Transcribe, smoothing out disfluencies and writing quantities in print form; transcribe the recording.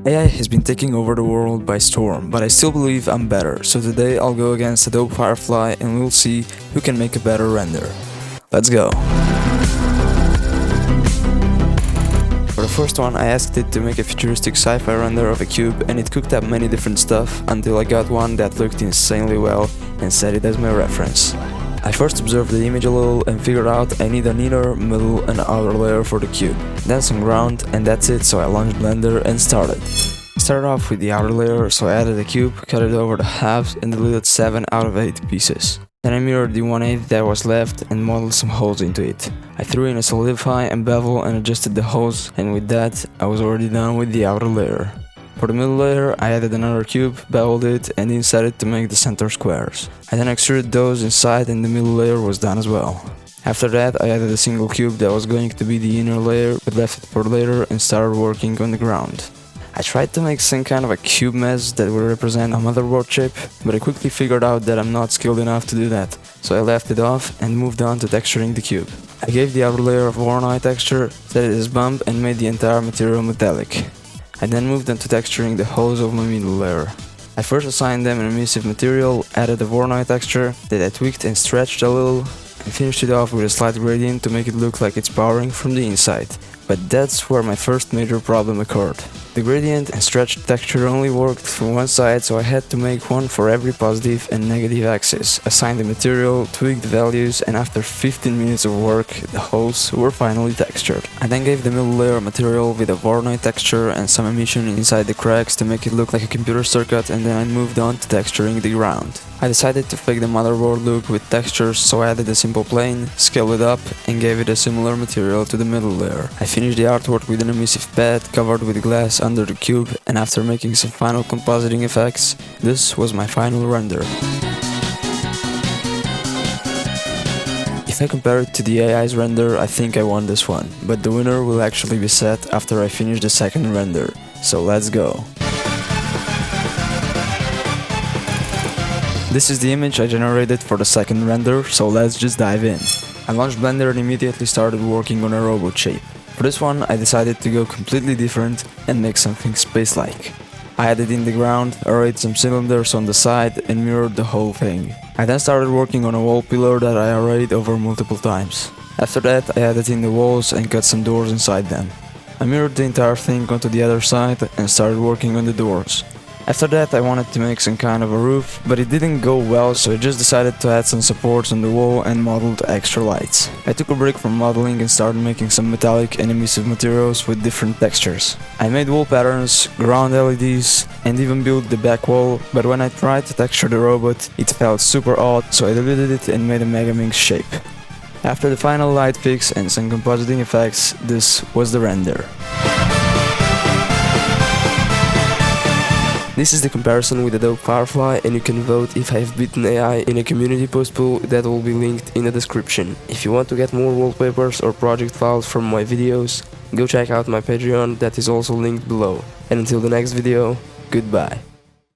AI has been taking over the world by storm, but I still believe I'm better, so today I'll go against Adobe Firefly and we'll see who can make a better render. Let's go! For the first one, I asked it to make a futuristic sci-fi render of a cube, and it cooked up many different stuff until I got one that looked insanely well and set it as my reference. I first observed the image a little and figured out I need an inner, middle and outer layer for the cube. Then some ground, and that's it, so I launched Blender and started. I started off with the outer layer, so I added a cube, cut it over the halves and deleted 7 out of 8 pieces. Then I mirrored the 1/8 that was left and modeled some holes into it. I threw in a solidify and bevel and adjusted the holes, and with that I was already done with the outer layer. For the middle layer, I added another cube, beveled it and inset it to make the center squares. I then extruded those inside and the middle layer was done as well. After that, I added a single cube that was going to be the inner layer, but left it for later and started working on the ground. I tried to make some kind of a cube mess that would represent a motherboard chip, but I quickly figured out that I'm not skilled enough to do that, so I left it off and moved on to texturing the cube. I gave the outer layer of worn eye texture, set it as bump and made the entire material metallic. I then moved on to texturing the holes of my middle layer. I first assigned them an emissive material, added a worn eye texture that I tweaked and stretched a little, and finished it off with a slight gradient to make it look like it's powering from the inside. But that's where my first major problem occurred. The gradient and stretched texture only worked from one side, so I had to make one for every positive and negative axis, assign the material, tweak the values, and after 15 minutes of work, the holes were finally textured. I then gave the middle layer material with a Voronoi texture and some emission inside the cracks to make it look like a computer circuit, and then I moved on to texturing the ground. I decided to fake the motherboard look with textures, so I added a simple plane, scaled it up, and gave it a similar material to the middle layer. I finished the artwork with an emissive pad covered with glass under the cube, and after making some final compositing effects, this was my final render. If I compare it to the AI's render, I think I won this one, but the winner will actually be set after I finish the second render, so let's go. This is the image I generated for the second render, so let's just dive in. I launched Blender and immediately started working on a robot shape. For this one, I decided to go completely different and make something space-like. I added in the ground, arrayed some cylinders on the side and mirrored the whole thing. I then started working on a wall pillar that I arrayed over multiple times. After that, I added in the walls and cut some doors inside them. I mirrored the entire thing onto the other side and started working on the doors. After that, I wanted to make some kind of a roof, but it didn't go well, so I just decided to add some supports on the wall and modeled extra lights. I took a break from modeling and started making some metallic and emissive materials with different textures. I made wall patterns, ground LEDs, and even built the back wall, but when I tried to texture the robot, it felt super odd, so I deleted it and made a Megaminx shape. After the final light fix and some compositing effects, this was the render. This is the comparison with Adobe Firefly, and you can vote if I have beaten AI in a community post poll that will be linked in the description. If you want to get more wallpapers or project files from my videos, go check out my Patreon that is also linked below. And until the next video, goodbye.